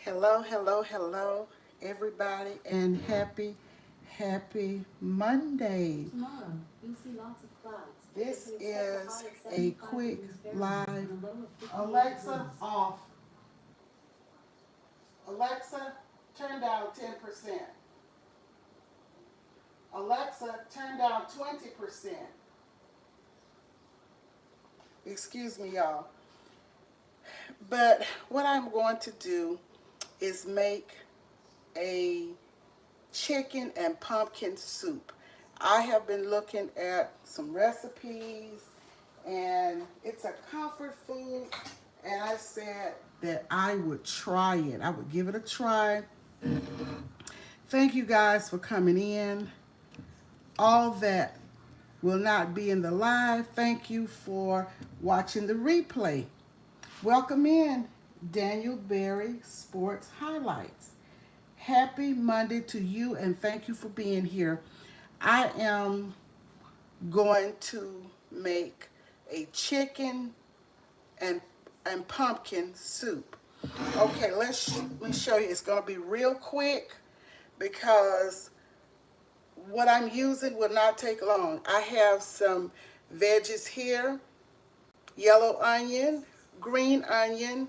Hello, hello, hello, everybody, and happy Monday. Tomorrow, you'll see lots of clouds. This You can expect a is high of a 75 quick degrees Fahrenheit live. and a low of 58 Alexa, degrees. off. Alexa, turn down 10%. Alexa, turn down 20%. Excuse me, y'all. But what I'm going to do is make a chicken and pumpkin soup. I have been looking at some recipes and it's a comfort food, and I said that I would try it. I would give it a try. Thank you guys for coming in. All that will not be in the live. Thank you for watching the replay. Welcome in Daniel Berry Sports Highlights. Happy Monday to you, and thank you for being here. I am going to make a chicken and pumpkin soup. Okay, let me show you. It's going to be real quick because what I'm using will not take long. I have some veggies here: yellow onion, green onion,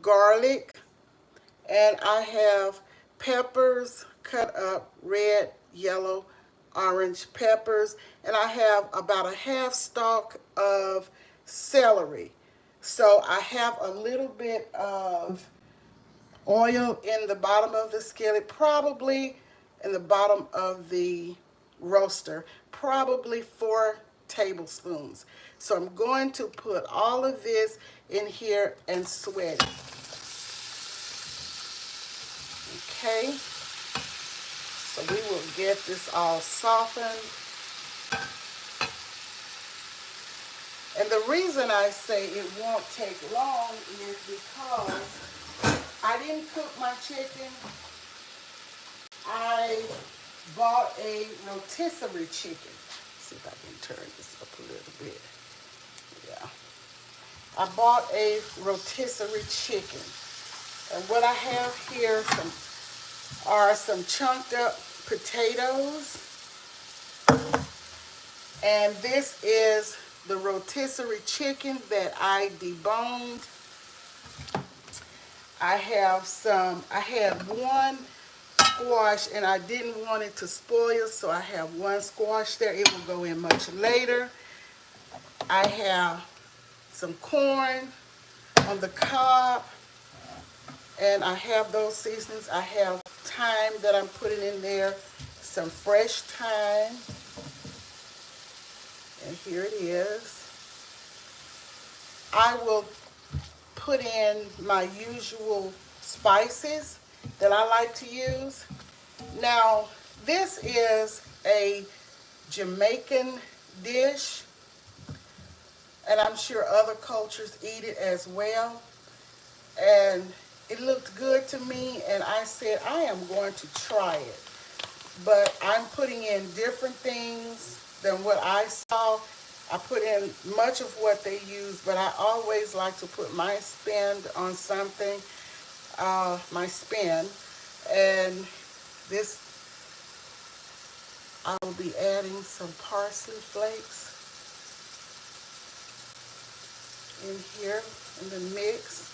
garlic, and I have peppers cut up, red, yellow, orange peppers, and I have about a half stalk of celery. So I have a little bit of oil in the bottom of the skillet, probably in the bottom of the roaster, probably 4 tablespoons. So I'm going to put all of this in here and sweat it. Okay, so we will get this all softened. And the reason I say it won't take long is because I didn't cook my chicken. I bought a rotisserie chicken. Let's see if I can turn this up a little bit. Yeah. I bought a rotisserie chicken. And what I have here are some chunked up potatoes. And this is the rotisserie chicken that I deboned. I had one squash and I didn't want it to spoil, so I have one squash there. It will go in much later. I have some corn on the cob, and I have those seasonings. I have thyme that I'm putting in there, some fresh thyme, and here it is. I will put in my usual spices that I like to use. Now, this is a Jamaican dish, and I'm sure other cultures eat it as well. And it looked good to me, and I said I am going to try it. But I'm putting in different things than what I saw. I put in much of what they use, but I always like to put my spin on something, my spin. And this, I will be adding some parsley flakes in here in the mix.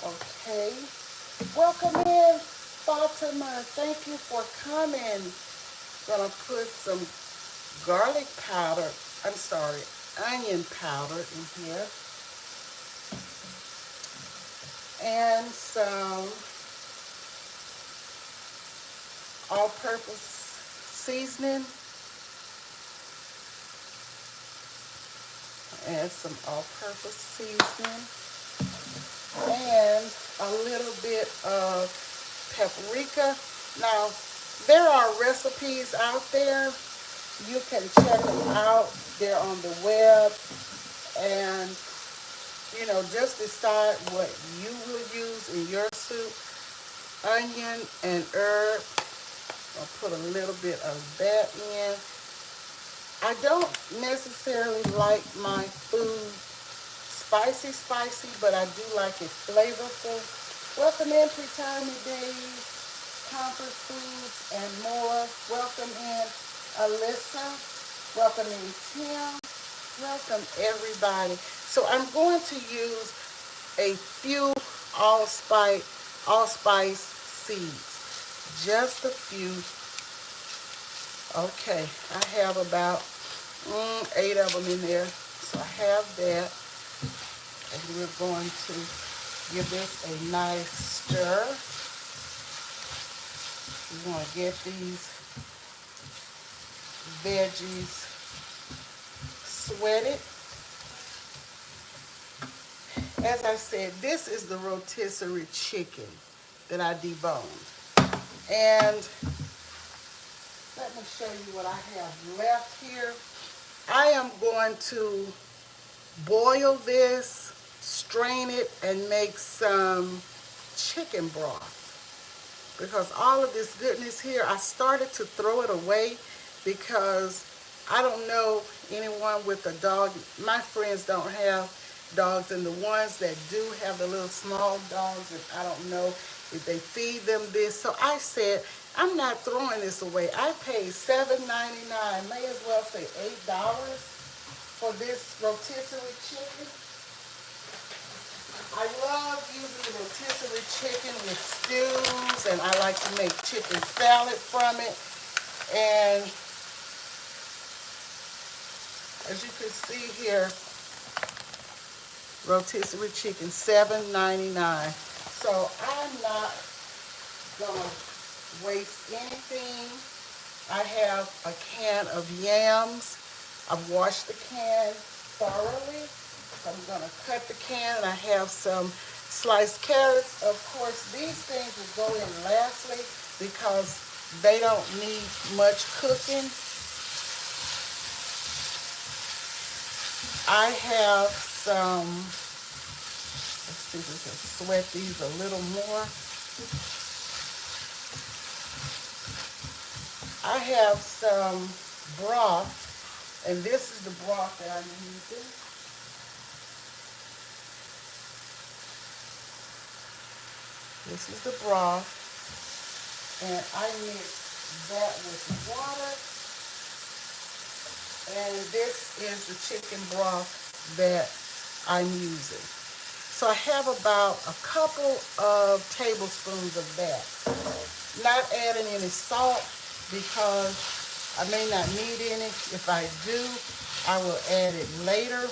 Okay. Welcome in, Fatima. Thank you for coming. Gonna put some garlic powder, I'm sorry, onion powder in here. And some all-purpose seasoning. Add some all-purpose seasoning. And a little bit of paprika. Now, there are recipes out there. You can check them out. They're on the web. And, just decide what you will use in your soup. Onion and herb. I'll put a little bit of that in. I don't necessarily like my food spicy, but I do like it flavorful. Welcome in Retirement Days, Comfort Foods, and more. Welcome in Alyssa. Welcome in Tim. Welcome everybody. So I'm going to use a few allspice seeds. Just a few. Okay, I have about 8 of them in there. So I have that. And we're going to give this a nice stir. We want to get these veggies sweated. As I said, this is the rotisserie chicken that I deboned. And let me show you what I have left here. I am going to boil this, strain it, and make some chicken broth. Because all of this goodness here, I started to throw it away because I don't know anyone with a dog. My friends don't have dogs, and the ones that do have the little small dogs, and I don't know if they feed them this. So I said, I'm not throwing this away. I paid $7.99, may as well say $8 for this rotisserie chicken. I love using the rotisserie chicken with stews, and I like to make chicken salad from it. And as you can see here, rotisserie chicken, $7.99. So I'm not gonna waste anything. I have a can of yams. I've washed the can thoroughly. I'm gonna cut the can, and I have some sliced carrots. Of course, these things will go in lastly because they don't need much cooking. I have some, let's see if we can sweat these a little more. I have some broth, and this is the broth that I'm using. This is the broth, and I mix that with water. And this is the chicken broth that I'm using. So I have about a couple of tablespoons of that. Not adding any salt because I may not need any. If I do, I will add it later.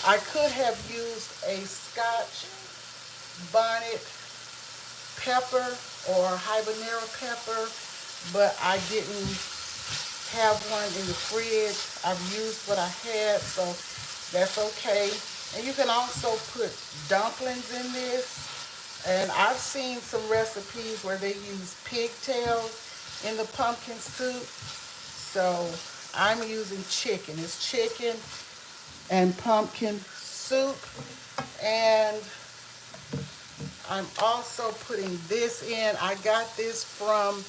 I could have used a Scotch bonnet pepper or habanero pepper, but I didn't have one in the fridge. I've used what I had, so that's okay. And you can also put dumplings in this. And I've seen some recipes where they use pigtails in the pumpkin soup. So I'm using chicken. It's chicken and pumpkin soup. And I'm also putting this in. I got this from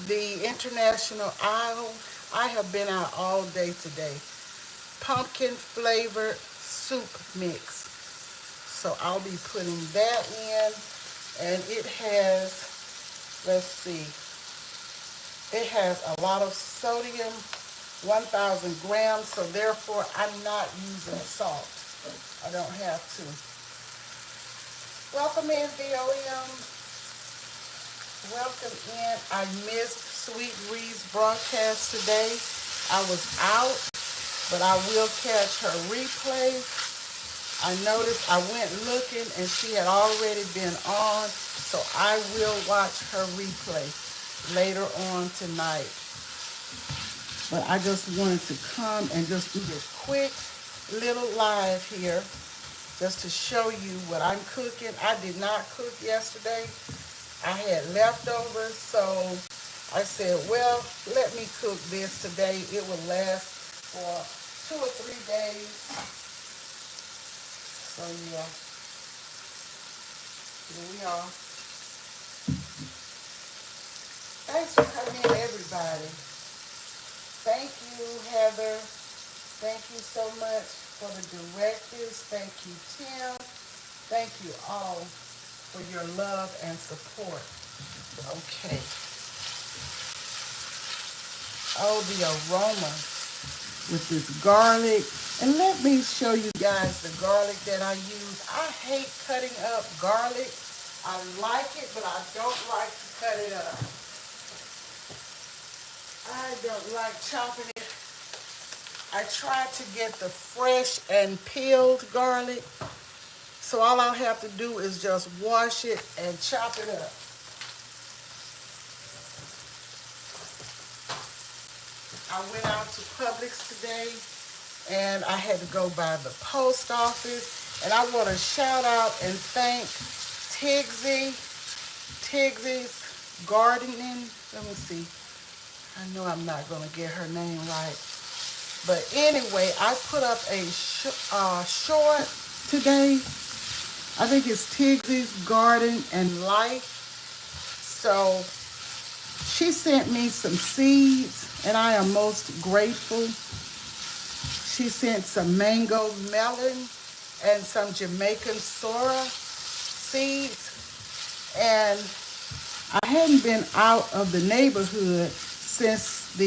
the International Aisle. I have been out all day today. Pumpkin flavored soup mix. So I'll be putting that in, and it has, let's see, it has a lot of sodium, 1,000 grams, so therefore I'm not using salt. I don't have to. Welcome in, VOM. Welcome in. I missed Sweet Ree's broadcast today. I was out, but I will catch her replay. I noticed I went looking and she had already been on, so I will watch her replay later on tonight. But I just wanted to come and just do this quick little live here just to show you what I'm cooking. I did not cook yesterday. I had leftovers, so I said, well, let me cook this today. It will last for 2 or 3 days. So yeah, here we are. Thanks for coming in, everybody. Thank you, Heather. Thank you so much. for the directives. Thank you, Tim. Thank you all for your love and support. Okay. Oh, the aroma with this garlic. And let me show you guys the garlic that I use. I hate cutting up garlic. I like it, but I don't like to cut it up. I don't like chopping it. I try to get the fresh and peeled garlic. So all I have to do is just wash it and chop it up. I went out to Publix today and I had to go by the post office. And I want to shout out and thank Tigsy's Gardening. Let me see. I know I'm not going to get her name right. But anyway, I put up a short today. I think it's Tigsy's Garden and Life. So she sent me some seeds, and I am most grateful. She sent some mango melon and some Jamaican sorrel seeds. And I hadn't been out of the neighborhood since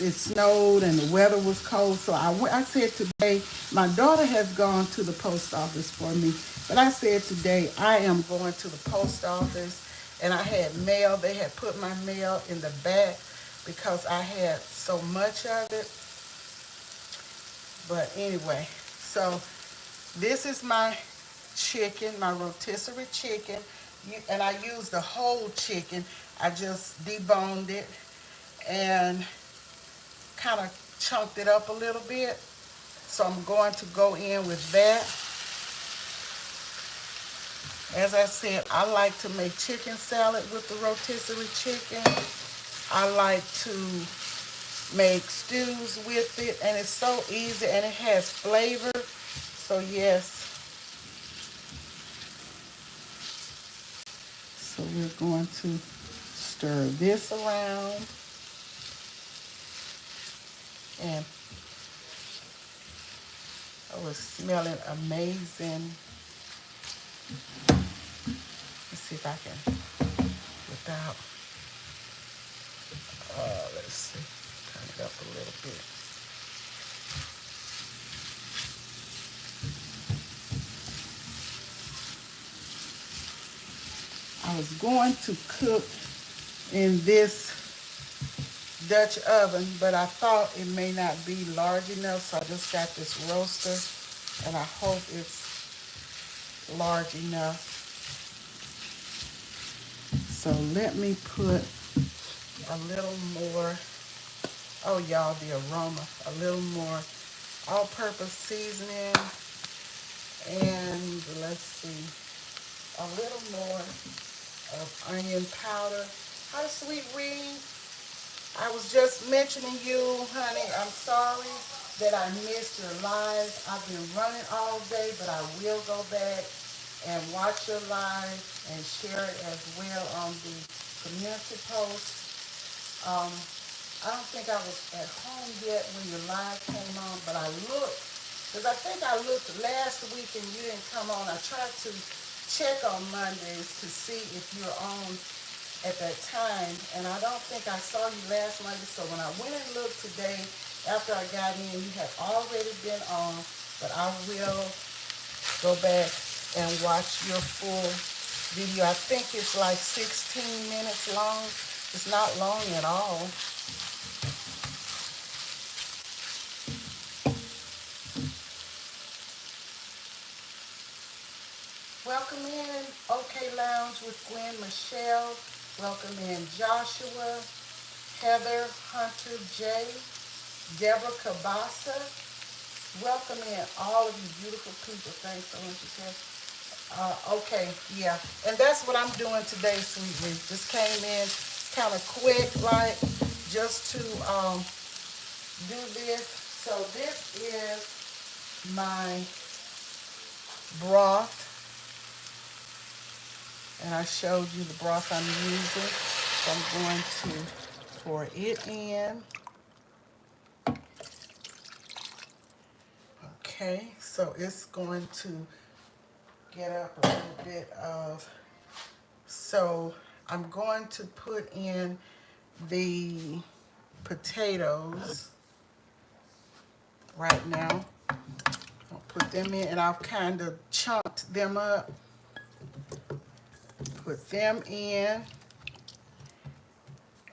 it snowed and the weather was cold. So I said today, my daughter has gone to the post office for me. But I said today, I am going to the post office. And I had mail. They had put my mail in the back because I had so much of it. But anyway, so this is my chicken, my rotisserie chicken. And I used the whole chicken. I just deboned it and kind of chunked it up a little bit. So I'm going to go in with that. As I said, I like to make chicken salad with the rotisserie chicken. I like to make stews with it, and it's so easy and it has flavor. So yes. So we're going to stir this around. And oh, it's smelling amazing. Let's see if I can, without, let's see, turn it up a little bit. I was going to cook in this Dutch oven, but I thought it may not be large enough, so I just got this roaster, and I hope it's large enough. So let me put a little more, oh y'all, the aroma, a little more all-purpose seasoning, and let's see, a little more of onion powder. Hi, Sweet Reed. I was just mentioning you, honey. I'm sorry that I missed your live. I've been running all day, but I will go back and watch your live and share it as well on the community post. I don't think I was at home yet when your live came on, but I looked, because I think I looked last week and you didn't come on. I tried to check on Mondays to see if you're on at that time, and I don't think I saw you last Monday. So when I went and looked today, after I got in, you had already been on, but I will go back and watch your full video. I think it's like 16 minutes long. It's not long at all. Welcome in OK Lounge with Gwen Michelle. Welcome in Joshua, Heather, Hunter J, Deborah Cabasa. Welcome in all of you beautiful people. Thanks so much, okay, yeah. And that's what I'm doing today, sweetly. Just came in kind of quick, like, just to do this. So this is my broth. And I showed you the broth I'm using. So I'm going to pour it in. Okay, so it's going to get up a little bit of, so I'm going to put in the potatoes right now. I'll put them in, and I've kind of chunked them up. Put them in,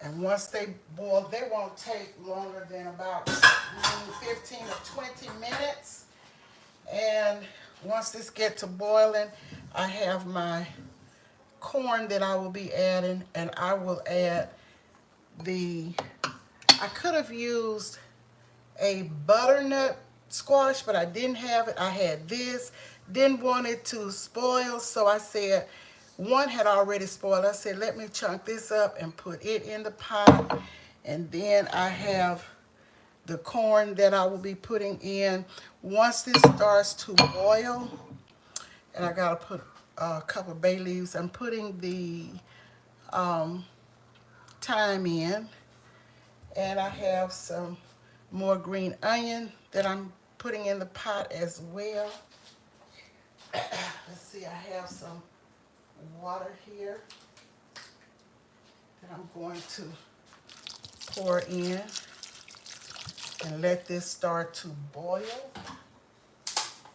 and once they boil, they won't take longer than about 15 or 20 minutes. And once this gets to boiling, I have my corn that I will be adding, and I will add I could have used a butternut squash, but I didn't have it. I had this, didn't want it to spoil, so I said, one had already spoiled. I said, let me chunk this up and put it in the pot. And then I have the corn that I will be putting in. Once this starts to boil, and I gotta put a couple of bay leaves, I'm putting the thyme in, and I have some more green onion that I'm putting in the pot as well. Let's see, I have some water here that I'm going to pour in and let this start to boil.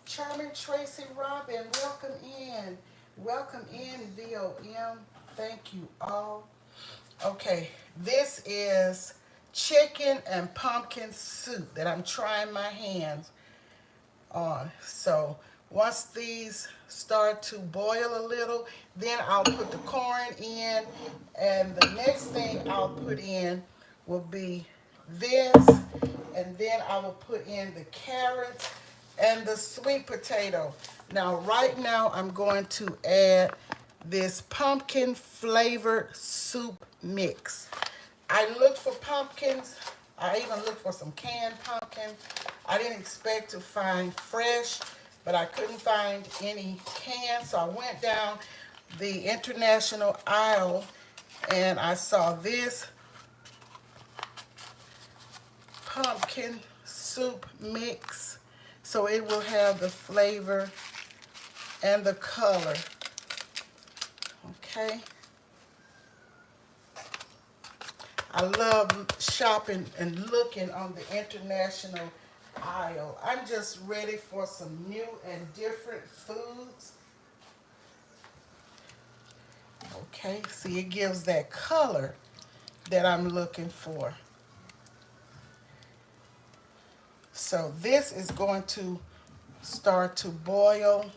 Charming Tracy Robin, welcome in. Welcome in, VOM. Thank you all. Okay, this is chicken and pumpkin soup that I'm trying my hands on. So once these start to boil a little, then I'll put the corn in, and the next thing I'll put in will be this, and then I will put in the carrots and the sweet potato. Now right now I'm going to add this pumpkin flavored soup mix. I looked for pumpkins. I even looked for some canned pumpkin. I didn't expect to find fresh, but I couldn't find any canned, so I went down the international aisle and I saw this pumpkin soup mix, so it will have the flavor and the color. Okay. I love shopping and looking on the international aisle. I'm just ready for some new and different foods. Okay, see, it gives that color that I'm looking for. So this is going to start to boil.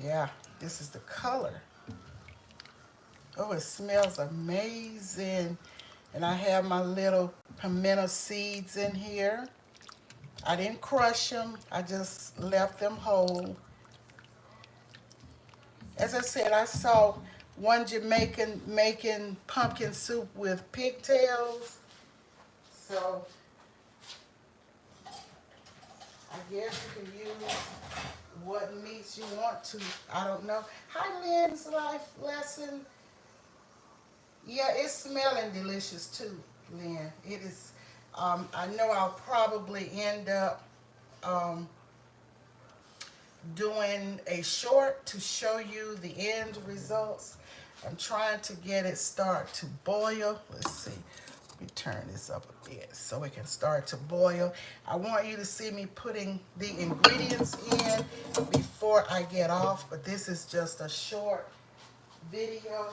Yeah, this is the color. Oh, it smells amazing. And I have my little pimento seeds in here. I didn't crush them. I just left them whole. As I said, I saw one Jamaican making pumpkin soup with pigtails. So I guess you can use what meats you want to. I don't know. Hi, Lynn's Life Lesson. Yeah, it's smelling delicious too, Lynn. It is. I know I'll probably end up doing a short to show you the end results. I'm trying to get it start to boil. Let's see. Let me turn this up a bit so it can start to boil. I want you to see me putting the ingredients in before I get off, but this is just a short video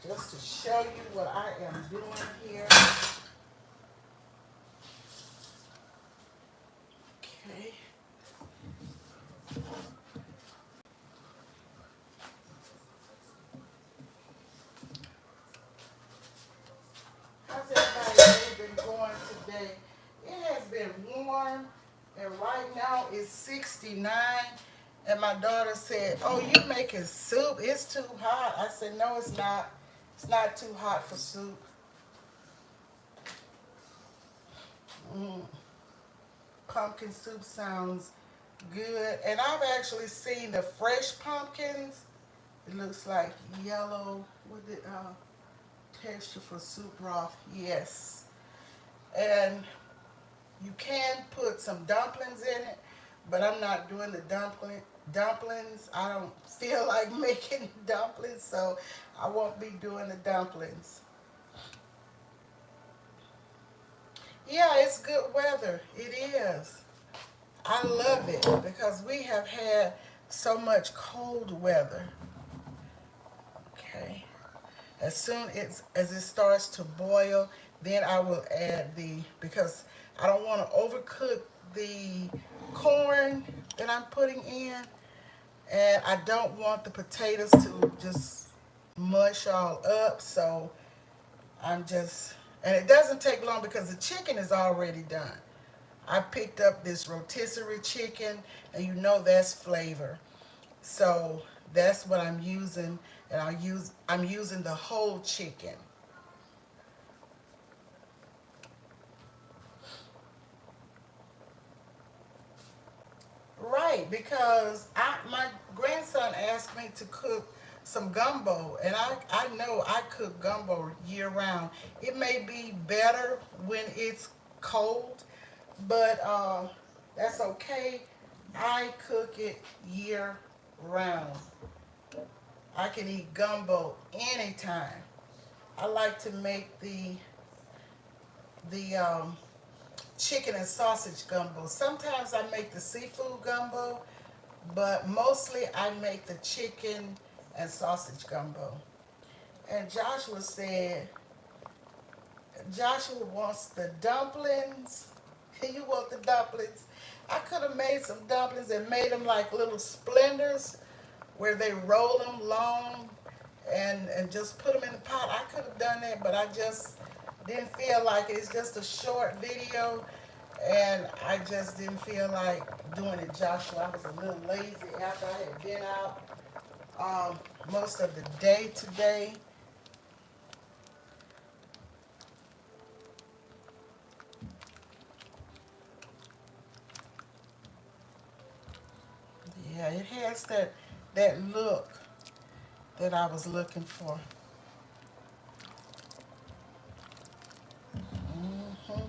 just to show you what I am doing here. Okay. How's everybody been going today? It has been warm, and right now it's 69. And my daughter said, "Oh, you're making soup? It's too hot." I said, "No, it's not. It's not too hot for soup." Pumpkin soup sounds good. And I've actually seen the fresh pumpkins. It looks like yellow. What did texture for soup broth? Yes. And You can put some dumplings in it, but I'm not doing the dumplings. I don't feel like making dumplings, so I won't be doing the dumplings. Yeah, it's good weather. It is. I love it because we have had so much cold weather. Okay. As soon as it starts to boil, then I will add because I don't want to overcook the corn that I'm putting in, and I don't want the potatoes to just mush all up. So I'm just, and it doesn't take long because the chicken is already done. I picked up this rotisserie chicken, and you know that's flavor. So that's what I'm using, and I'm using the whole chicken. Right, because my grandson asked me to cook some gumbo, and I know I cook gumbo year round. It may be better when it's cold, but that's okay. I cook it year round. I can eat gumbo anytime. I like to make the chicken and sausage gumbo. Sometimes I make the seafood gumbo, but mostly I make the chicken and sausage gumbo. And Joshua wants the dumplings. You want the dumplings? I could have made some dumplings and made them like little splendors where they roll them long and just put them in the pot. I could have done that, but I just didn't feel like it. It's just a short video, and I just didn't feel like doing it, Joshua. I was a little lazy after I had been out most of the day today. Yeah, it has that look that I was looking for. hmm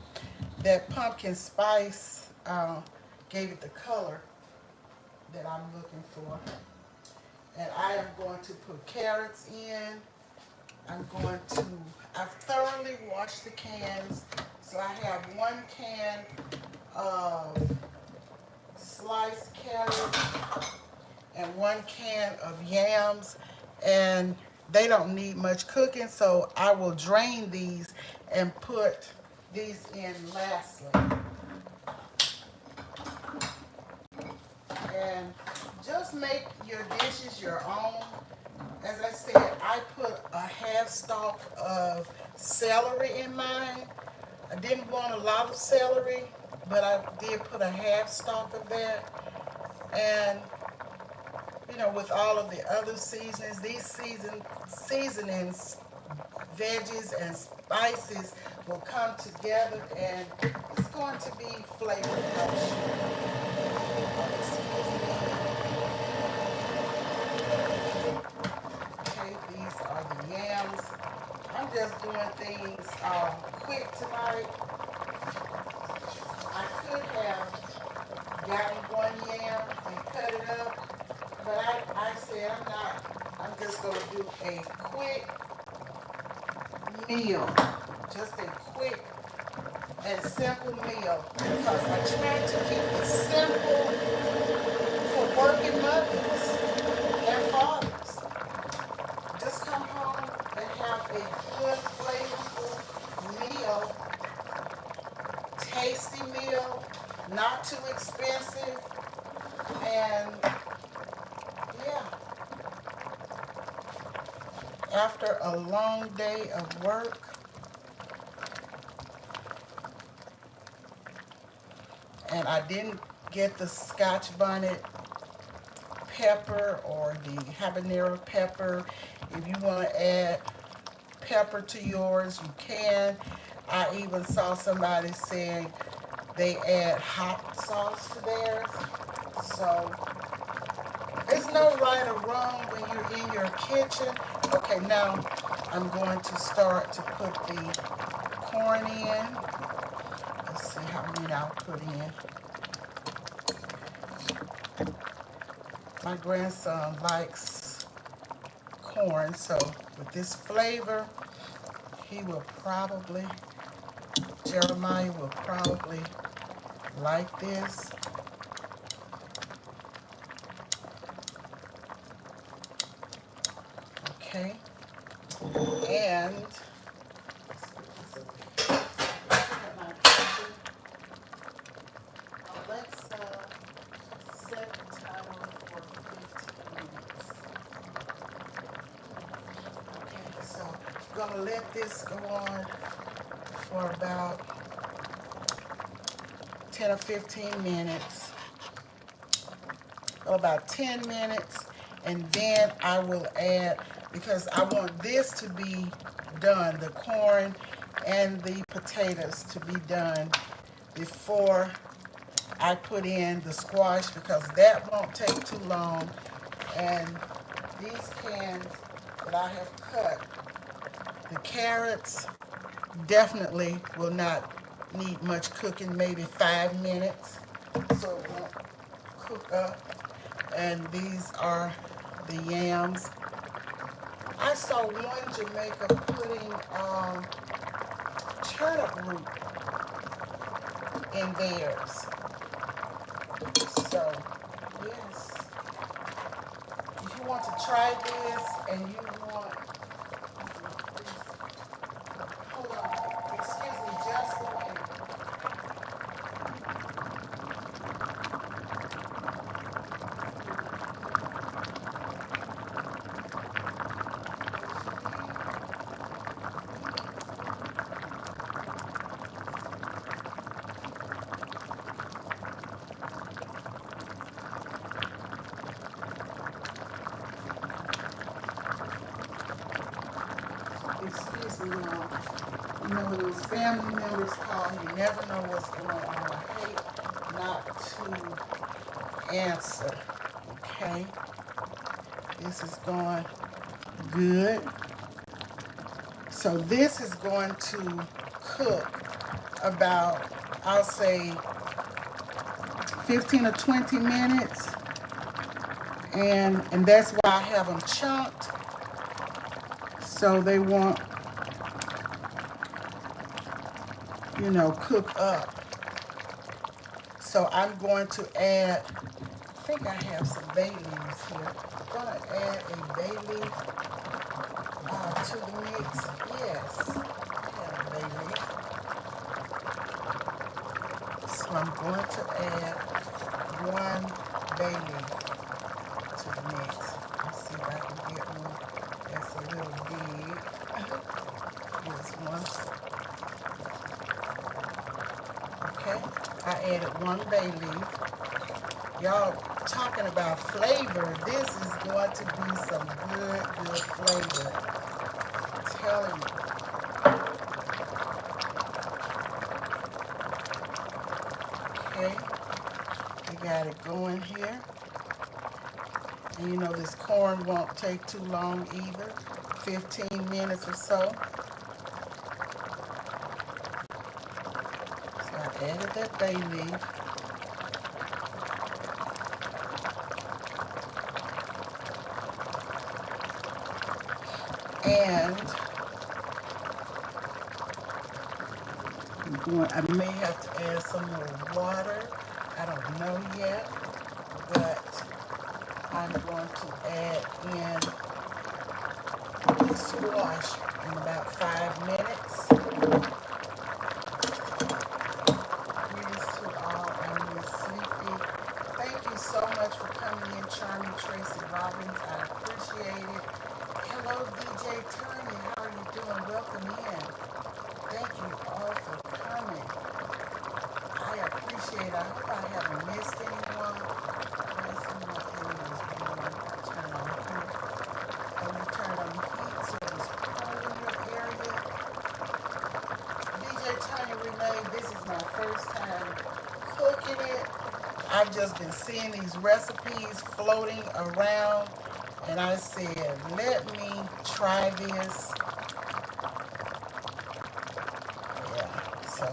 That pumpkin spice gave it the color that I'm looking for. And I am going to put carrots in. I've thoroughly washed the cans. So I have 1 can of sliced carrots and 1 can of yams. And they don't need much cooking, so I will drain these and put these in lastly. And just make your dishes your own. As I said, I put a half stalk of celery in mine. I didn't want a lot of celery, but I did put a half stalk of that. And with all of the other seasonings, these seasonings, veggies and spices will come together, and it's going to be flavorful. Excuse me. Okay, these are the yams. I'm just doing things quick tonight. I could have gotten 1 yam and cut it up, but I said I'm not. I'm just going to do a quick meal. Just a quick and simple meal because I try to keep it simple for working mothers and fathers. Just come home and have a good, flavorful meal, tasty meal, not too expensive, and yeah, after a long day of work, and I didn't get the Scotch bonnet pepper or the habanero pepper. If you want to add pepper to yours, you can. I even saw somebody saying they add hot sauce to theirs. So there's no right or wrong when you're in your kitchen. Okay, now I'm going to start to put the corn in. Let's see how many I'll put in. My grandson likes corn, so with this flavor, he will probably, Jeremiah will probably like this. Okay, and let's set the timer for 15 minutes. Okay, so I'm gonna let this go on for about 10 or 15 minutes, about 10 minutes, and then I will add, because I want this to be done, the corn and the potatoes to be done before I put in the squash, because that won't take too long. And these cans that I have cut, the carrots definitely will not need much cooking, maybe 5 minutes, so it won't cook up. And these are the yams. I saw one Jamaica putting turnip root in theirs. So, yes. If you want to try this and you want, hold on, excuse me, just a minute. Excuse me, y'all. You know, when those family members call, you never know what's going on. I hate not to answer. Okay? This is going good. So this is going to cook about, I'll say, 15 or 20 minutes. And that's why I have them chunked, so they won't, you know, cook up. So I'm going to add, I think I have some bay leaves here. I'm going to add a bay leaf to the mix. Yes, I have a bay leaf. So I'm going to add one bay leaf to the mix. Let's see if I can get one that's a little big. Here's one. Okay, I added one bay leaf. Y'all talking about flavor, this is going to be some good flavor. I'm telling you. Okay, we got it going here. And you know this corn won't take too long either, 15 minutes or so. So I added that bay leaf. And I may have to add some more water. I don't know yet, but I'm going to add in the squash in about 5 minutes. Greetings to all. I'm Miss Sleepy. Thank you so much for coming in, Charming Tracy Robbins. I appreciate it. Hello, DJ Tanya. How are you doing? Welcome in. Thank you all for coming. I appreciate it. I hope I haven't missed anyone. Let's see what turn on here. Let me turn on the heat so it's cold in your area. DJ Tanya Renee, this is my first time cooking it. I've just been seeing these recipes floating around, and I said, let me try this. Yeah, so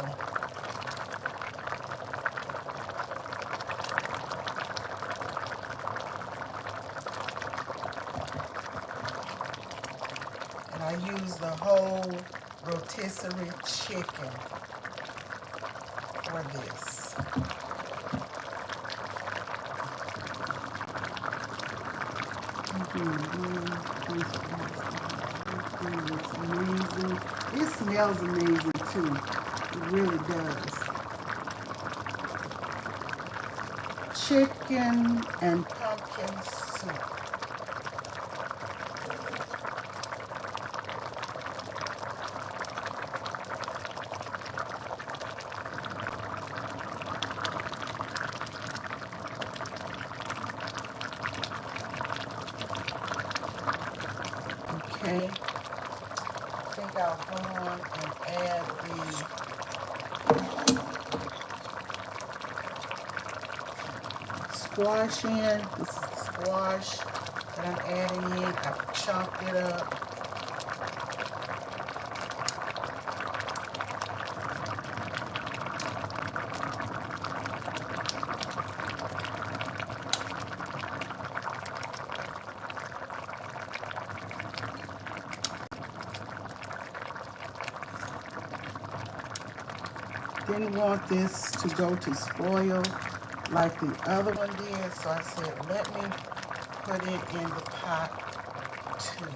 use the whole rotisserie chicken for this. It's amazing. It smells amazing too. It really does. Chicken and pumpkin soup. Okay, I think I'll go on and add the squash in. This is the squash that I'm adding in. I've chopped it up. Didn't want this to go to spoil like the other one did, so I said, let me put it in the pot too.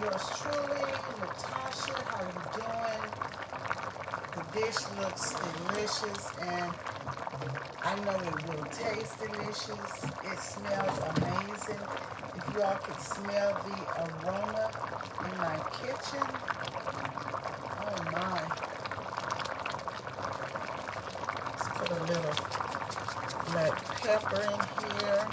Yours truly, Natasha, how you doing? The dish looks delicious, and I know it will taste delicious. It smells amazing. If you all could smell the aroma in my kitchen, oh my. Let's put a little black pepper in here.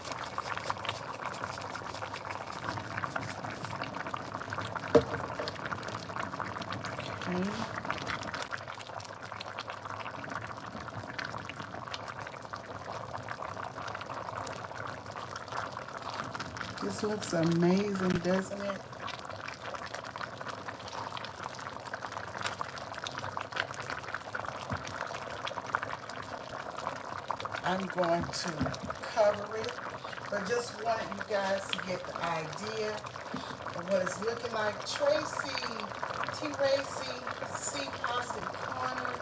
Okay. This looks amazing, doesn't it? I'm going to cover it, but just wanted you guys to get the idea of what it's looking like. Tracy, T-Racy, C. Positive Corner,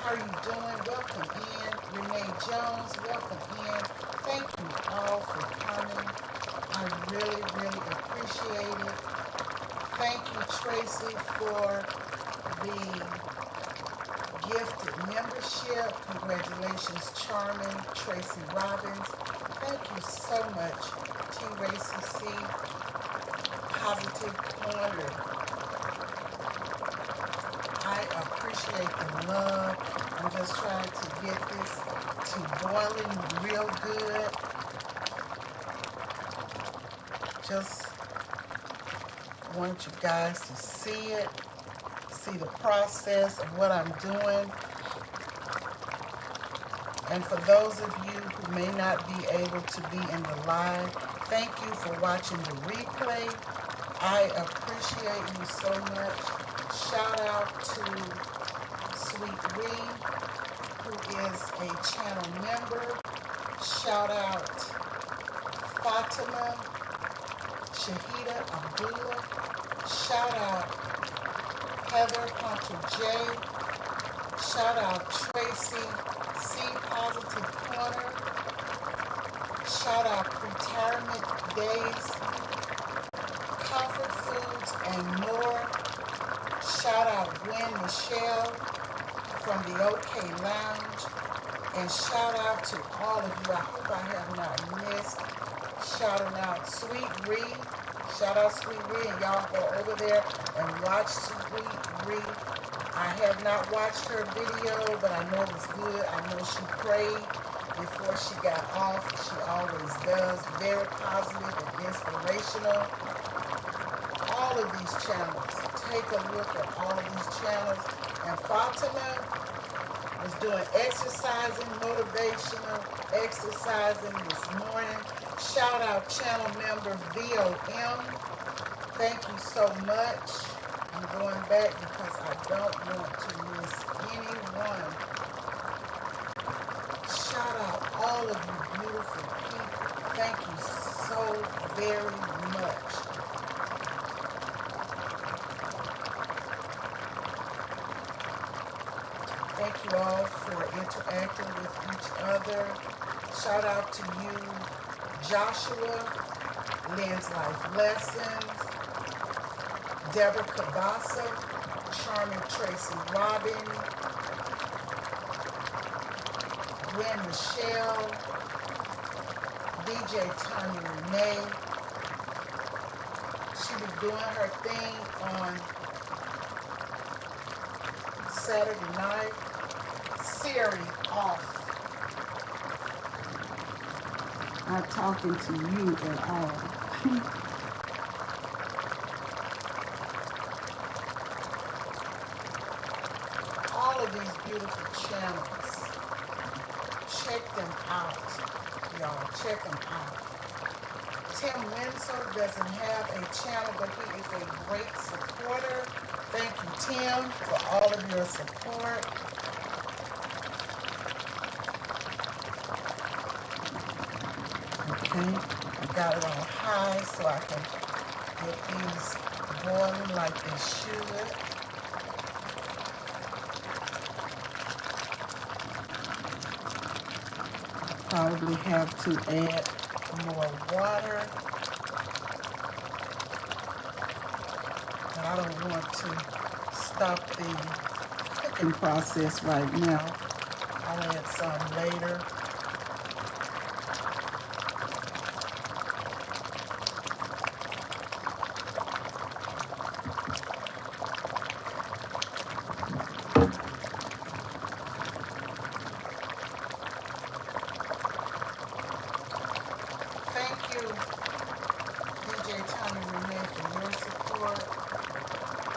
how are you doing? Welcome in. Renee Jones, welcome in. Thank you all for coming. I really, really appreciate it. Thank you, Tracy, for the gifted membership. Congratulations, Charming Tracy Robbins. Thank you so much, T-Racy C. Positive Corner. I appreciate the love. I'm just trying to get this to boiling real good. Just want you guys to see it, see the process of what I'm doing. And for those of you who may not be able to be in the live, thank you for watching the replay. I appreciate you so much. Shout out to Sweet Ree, who is a channel member. Shout out Fatima, Shahida Abdullah. Shout out Heather Hunter J. Shout out Tracy C. Positive Corner. Shout out Retirement Days, Comfort Foods, and more. Shout out Gwen Michelle from the OK Lounge. And shout out to all of you. I hope I have not missed shouting out Sweet Ree. Shout out Sweet Ree, and y'all go over there and watch Sweet Ree. I have not watched her video, but I know it was good. I know she prayed before she got off. She always does. Very positive and inspirational. All of these channels. Take a look at all of these channels. And Fatima was doing exercising, motivational exercising this morning. Shout out channel member VOM. Thank you so much. I'm going back because I don't want to miss anyone. Shout out all of you beautiful people. Thank you so very much. Thank you all for interacting with each other. Shout out to you, Joshua, Lynn's Life Lessons, Deborah Cabasa, Charming Tracy Robin, Gwen Michelle, DJ Tanya Renee. She was doing her thing on Saturday night. Siri off. Not talking to you at all. All of these beautiful channels. Check them out, y'all. Check them out. Tim Winsor doesn't have a channel, but he is a great supporter. Thank you, Tim, for all of your support. Okay, I got it on high so I can get these boiling like they should. Probably have to add more water, but I don't want to stop the cooking process right now. I'll add some later. Thank you, DJ Tommy Renee, for your support.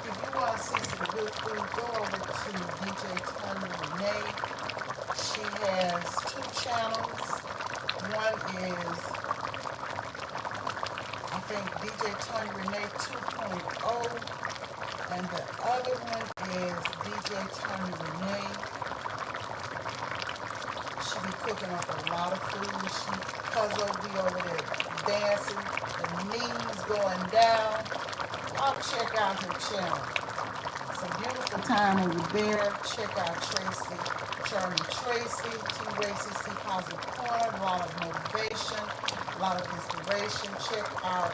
If you want to see some good food, go over to DJ Tommy Renee. She has 2 channels. One is, I think, DJ Tommy Renee 2.0, and the other one is DJ Tommy Renee. She be cooking up a lot of food. Cuz will be over there dancing, the knees going down. I'll check out her channel. It's a beautiful time over there. Check out Tracy, Charming Tracy, T-Racy, C Positive Corner, a lot of motivation, a lot of inspiration. Check out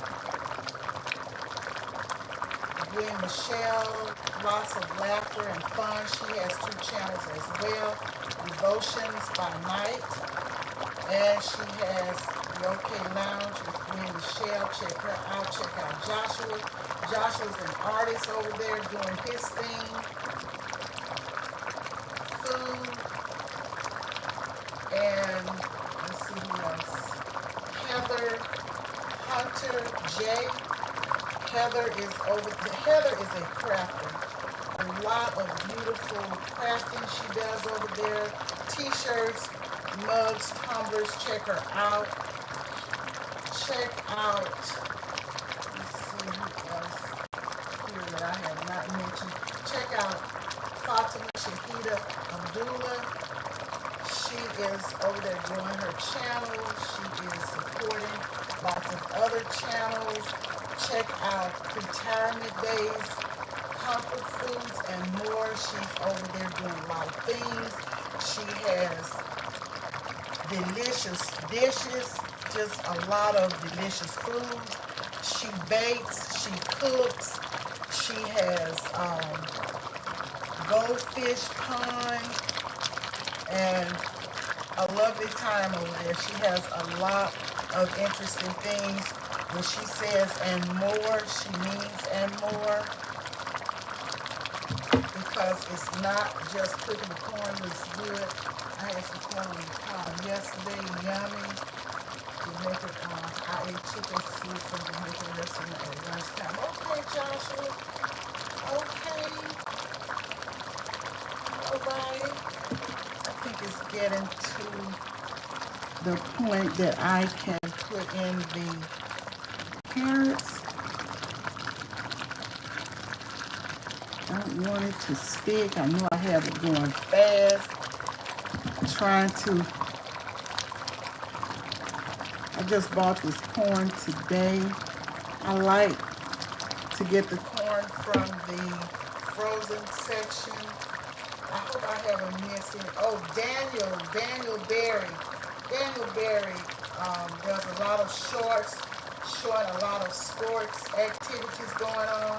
Gwen Michelle, lots of laughter and fun. She has 2 channels as well, Devotions by Night, and she has the OK Lounge with Gwen Michelle. Check her out. Check out Joshua. Joshua's an artist over there doing his thing. Food. And let's see who else. Heather Hunter J. Heather is a crafter. A lot of beautiful crafting she does over there. T-shirts, mugs, tumblers. Check her out. Check out, let's see who else here that I have not mentioned. Check out Fatima Shahida Abdullah. She is over there doing her channel. She is supporting lots of other channels. Check out Retirement Days, Comfort Foods, and more. She's over there doing a lot of things. She has delicious dishes, just a lot of delicious food. She bakes, she cooks. She has goldfish pond and a lovely time over there. She has a lot of interesting things. When she says and more, she means and more, because it's not just cooking the corn looks good. I had some corn on the cob yesterday, yummy. To make it, I ate chicken soup from the Jamaican restaurant at lunchtime. Okay, Joshua. Okay. All right. I think it's getting to the point that I can put in the carrots. Don't want it to stick. I know I have it going fast. I I just bought this corn today. I like to get the corn from the frozen section. I hope I haven't missed it. Oh, Daniel Berry. Daniel Berry does a lot of shorts, showing a lot of sports activities going on.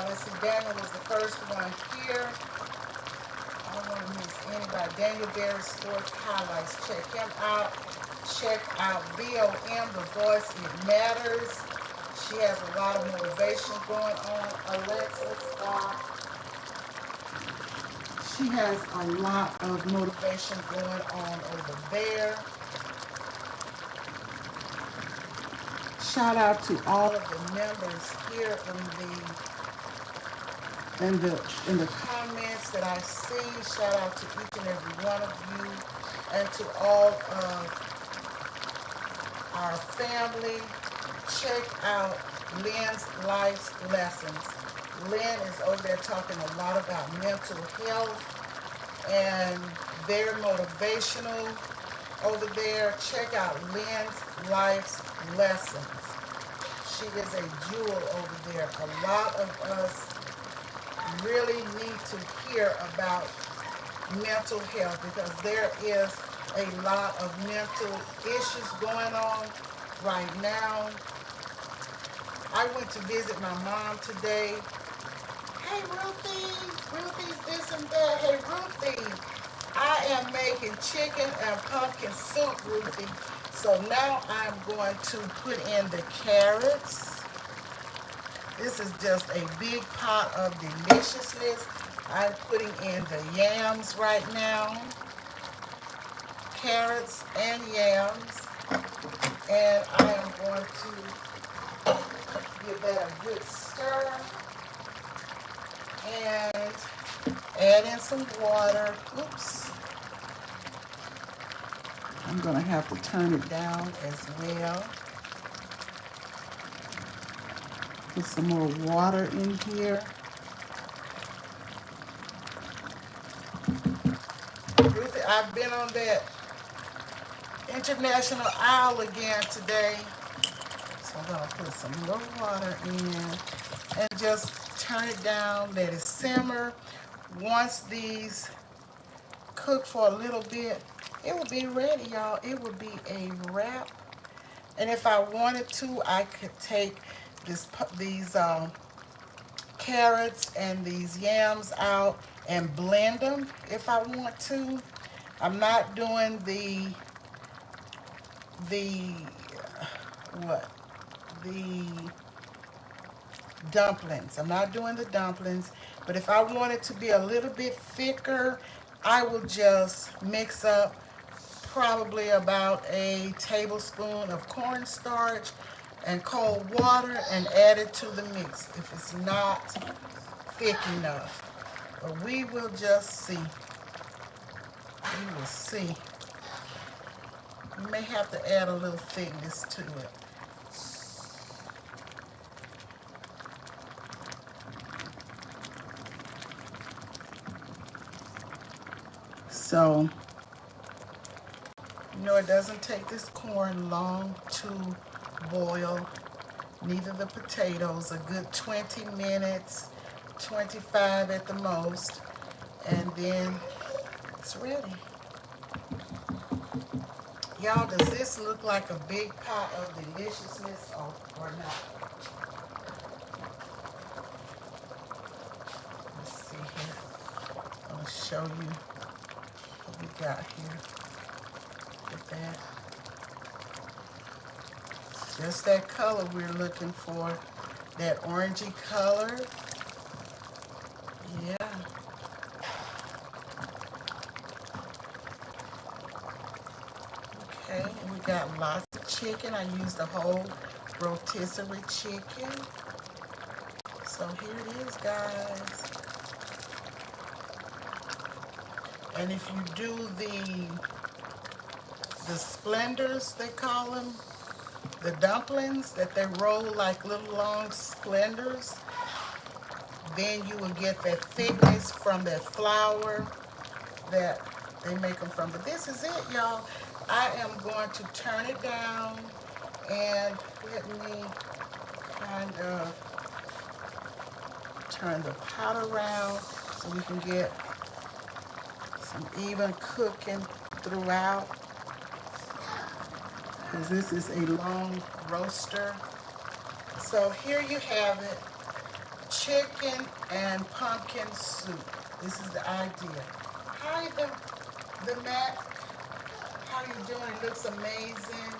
Let's see, Daniel was the first one here. I don't want to miss anybody. Daniel Berry Sports Highlights. Check him out. Check out VOM, The Voice It Matters. She has a lot of motivation going on. Alexa, stop. She has a lot of motivation going on over there. Shout out to all of the members here in the comments that I see. Shout out to each and every one of you, and to all of our family. Check out Lynn's Life's Lessons. Lynn is over there talking a lot about mental health and very motivational over there. Check out Lynn's Life's Lessons. She is a jewel over there. A lot of us really need to hear about mental health, because there is a lot of mental issues going on right now. I went to visit my mom today. Hey Ruthie's this and that. Hey Ruthie, I am making chicken and pumpkin soup, Ruthie. So now I'm going to put in the carrots. This is just a big pot of deliciousness. I'm putting in the yams right now. Carrots and yams. And I am going to give that a good stir. And add in some water. Oops. I'm going to have to turn it down as well. Put some more water in here. Ruthie, I've been on that international aisle again today. So I'm going to put some more water in and just turn it down, let it simmer. Once these cook for a little bit, it will be ready, y'all. It will be a wrap. And if I wanted to, I could take these carrots and these yams out and blend them if I want to. I'm not doing the dumplings. I'm not doing the dumplings, but if I want it to be a little bit thicker, I will just mix up probably about a tablespoon of cornstarch and cold water and add it to the mix if it's not thick enough. But we will just see. We will see. You may have to add a little thickness to it. So, you know, it doesn't take this corn long to boil, neither the potatoes. A good 20 minutes, 25 at the most, and then it's ready. Y'all, does this look like a big pot of deliciousness or not? Let's see here. I'll show you what we got here. Look at that. Just that color we're looking for. That orangey color. Yeah. Okay, and we got lots of chicken. I used the whole rotisserie chicken. So here it is, guys. And if you do the splendors, they call them, the dumplings that they roll like little long splendors, then you will get that thickness from that flour that they make them from. But this is it, y'all. I am going to turn it down and let me kind of turn the pot around so we can get some even cooking throughout. Because this is a long roaster. So here you have it, chicken and pumpkin soup. This is the idea. Hi, the Mac. How you doing? It looks amazing.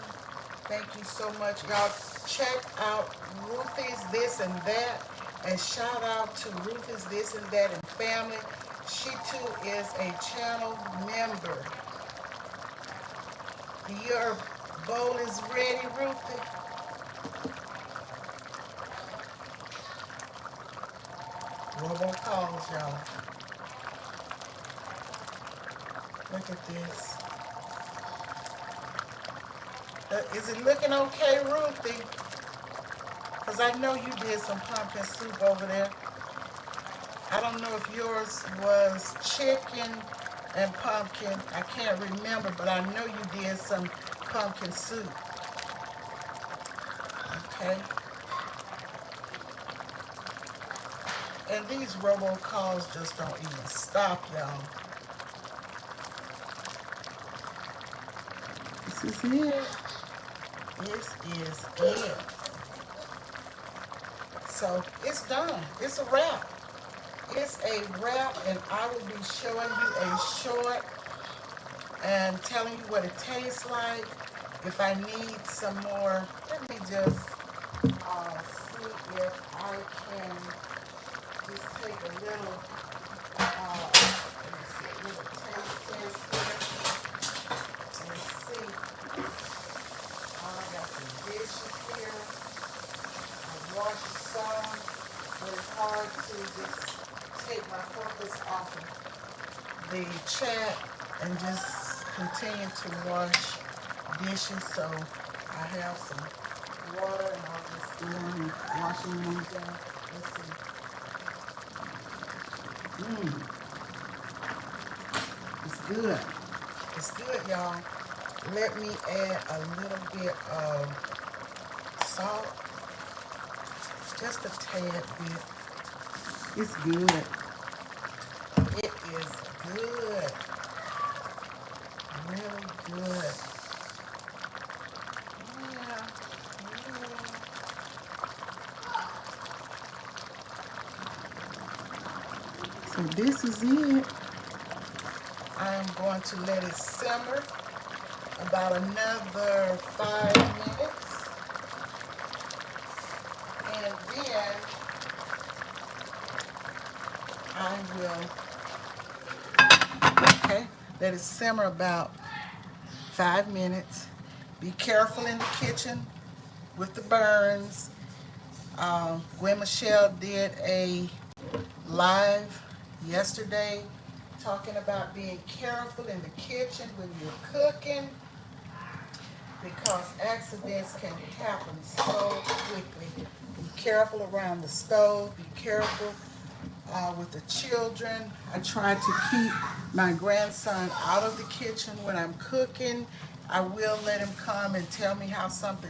Thank you so much, y'all. Check out Ruthie's This and That, and shout out to Ruthie's This and That and family. She too is a channel member. Your bowl is ready, Ruthie. Robocalls, y'all. Look at this. Is it looking okay, Ruthie? Because I know you did some pumpkin soup over there. I don't know if yours was chicken and pumpkin. I can't remember, but I know you did some pumpkin soup. Okay. And these robocalls just don't even stop, y'all. This is it. This is it. So it's done. It's a wrap. It's a wrap, and I will be showing you a short and telling you what it tastes like. If I need some more, let me just see if I can just take a little, let me see, a little taste test here. Let's see. I got some dishes here. I washed some, but it's hard to just take my focus off of the chat and just continue to wash dishes. So I have some water and I'll just go on and washing them down. Let's see. It's good. It's good, y'all. Let me add a little bit of salt. Just a tad bit. It's good. It is good. Really good. Yeah. So this is it. I am going to let it simmer about another 5 minutes. And then I will, okay, let it simmer about 5 minutes. Be careful in the kitchen with the burns. Gwen Michelle did a live yesterday talking about being careful in the kitchen when you're cooking, because accidents can happen so quickly. Be careful around the stove. Be careful with the children. I try to keep my grandson out of the kitchen when I'm cooking. I will let him come and tell me how something